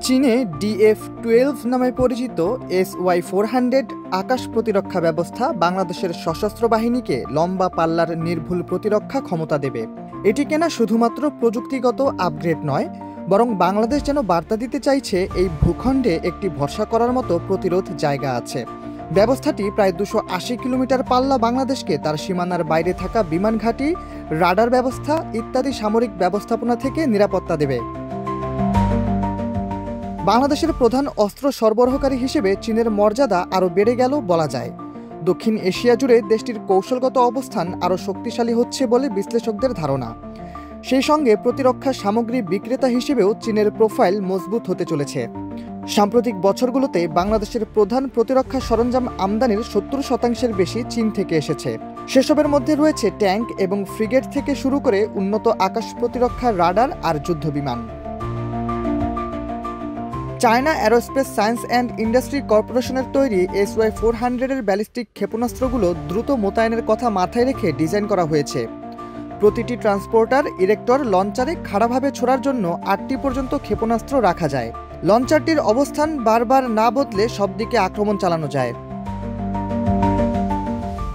চীনে DF-12 নামে পরিচিত SY-400 আকাশ প্রতিরক্ষা ব্যবস্থা বাংলাদেশের সশস্ত্র বাহিনীকে লম্বা পাল্লার নির্ভুল প্রতিরক্ষা ক্ষমতা দেবে। এটি কেনা শুধুমাত্র প্রযুক্তিগত আপগ্রেড নয়, বরং বাংলাদেশ যেন বার্তা দিতে চাইছে এই ভূখণ্ডে একটি ভরসা করার মতো প্রতিরোধ জায়গা আছে। ব্যবস্থাটি প্রায় 280 কিলোমিটার পাল্লা বাংলাদেশকে তার সীমানার বাইরে থাকা বিমান ঘাঁটি, রাডার ব্যবস্থা ইত্যাদি সামরিক ব্যবস্থাপনা থেকে নিরাপত্তা দেবে। বাংলাদেশের প্রধান অস্ত্র সরবরাহকারী হিসেবে চীনের মর্যাদা আরও বেড়ে গেল বলা যায়। দক্ষিণ এশিয়া জুড়ে দেশটির কৌশলগত অবস্থান আরও শক্তিশালী হচ্ছে বলে বিশ্লেষকদের ধারণা। সেই সঙ্গে প্রতিরক্ষা সামগ্রী বিক্রেতা হিসেবেও চীনের প্রোফাইল মজবুত হতে চলেছে। সাম্প্রতিক বছরগুলোতে বাংলাদেশের প্রধান প্রতিরক্ষা সরঞ্জাম আমদানির 70% বেশি চীন থেকে এসেছে। সেসবের মধ্যে রয়েছে ট্যাঙ্ক এবং ফ্রিগেট থেকে শুরু করে উন্নত আকাশ প্রতিরক্ষা রাডার আর যুদ্ধবিমান। China aerospace science and industry কর্পোরেশনের তৈরি SY-400-এর ব্যালিস্টিক ক্ষেপণাস্ত্রগুলো দ্রুত মোতায়েনের কথা মাথায় রেখে ডিজাইন করা হয়েছে। প্রতিটি ট্রান্সপোর্টার, ইরেক্টর, লঞ্চারে খাড়াভাবে ছোড়ার জন্য 8টি পর্যন্ত ক্ষেপণাস্ত্র রাখা যায়। লঞ্চারটির অবস্থান বারবার না বদলে সব দিকে আক্রমণ চালানো যায়।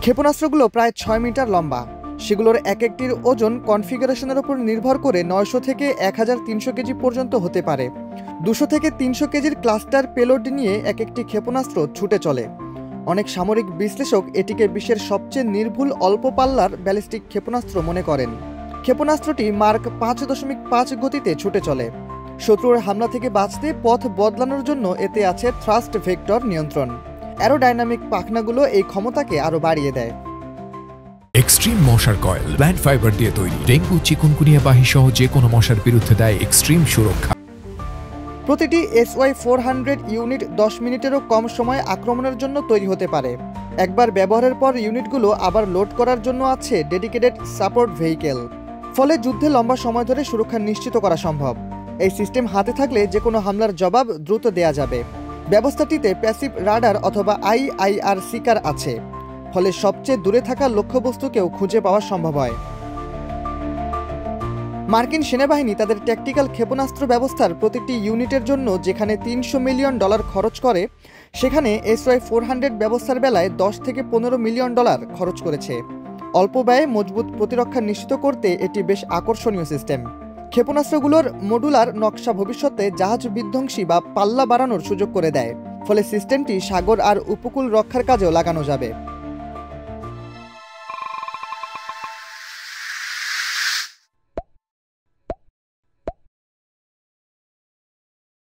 ক্ষেপণাস্ত্রগুলো প্রায় 6 মিটার লম্বা। সেগুলোর এক একটির ওজন কনফিগারেশনের উপর নির্ভর করে 900 থেকে 1300 কেজি পর্যন্ত হতে পারে। 200 থেকে 300 কেজির ক্লাস্টার পেলোড নিয়ে এক একটি ক্ষেপণাস্ত্র ছুটে চলে। অনেক সামরিক বিশ্লেষক এটিকে বিশ্বের সবচেয়ে নির্ভুল অল্প পাল্লার ব্যালিস্টিক ক্ষেপণাস্ত্র মনে করেন। ক্ষেপণাস্ত্রটি মার্ক 5.5 গতিতে ছুটে চলে। শত্রুর হামলা থেকে বাঁচতে পথ বদলানোর জন্য এতে আছে থ্রাস্ট ভেক্টর নিয়ন্ত্রণ। অ্যারোডাইনামিক পাখনাগুলো এই ক্ষমতাকে আরও বাড়িয়ে দেয়। এক্সট্রিম মশার কয়েল প্ল্যান্ট ফাইবার দিয়ে তৈরি, ডেঙ্গু, চিকুনগুনিয়া বাহি সহ যে কোনো মশার বিরুদ্ধে দেয় এক্সট্রিম সুরক্ষা। প্রতিটি SY-400 ইউনিট 10 মিনিটেরও কম সময়ে আক্রমণের জন্য তৈরি হতে পারে। একবার ব্যবহারের পর ইউনিটগুলো আবার লোড করার জন্য আছে ডেডিকেটেড সাপোর্ট ভেহিকেল। ফলে যুদ্ধে লম্বা সময় ধরে সুরক্ষা নিশ্চিত করা সম্ভব। এই সিস্টেম হাতে থাকলে যে কোনো হামলার জবাব দ্রুত দেয়া যাবে। ব্যবস্থাটিতে প্যাসিভ রাডার অথবা IIR সিকার আছে, ফলে সবচেয়ে দূরে থাকা লক্ষ্যবস্তুকেও খুঁজে পাওয়া সম্ভব হয়। মার্কিন সেনাবাহিনী তাদের ট্যাকটিক্যাল ক্ষেপণাস্ত্র ব্যবস্থার প্রতিটি ইউনিটের জন্য যেখানে $300 মিলিয়ন খরচ করে, সেখানে SY-400 ব্যবস্থার বেলায় $10 থেকে $15 মিলিয়ন খরচ করেছে। অল্প ব্যয়ে মজবুত প্রতিরক্ষা নিশ্চিত করতে এটি বেশ আকর্ষণীয় সিস্টেম। ক্ষেপণাস্ত্রগুলোর মডুলার নকশা ভবিষ্যতে জাহাজ বিধ্বংসী বা পাল্লা বাড়ানোর সুযোগ করে দেয়, ফলে সিস্টেমটি সাগর আর উপকূল রক্ষার কাজেও লাগানো যাবে।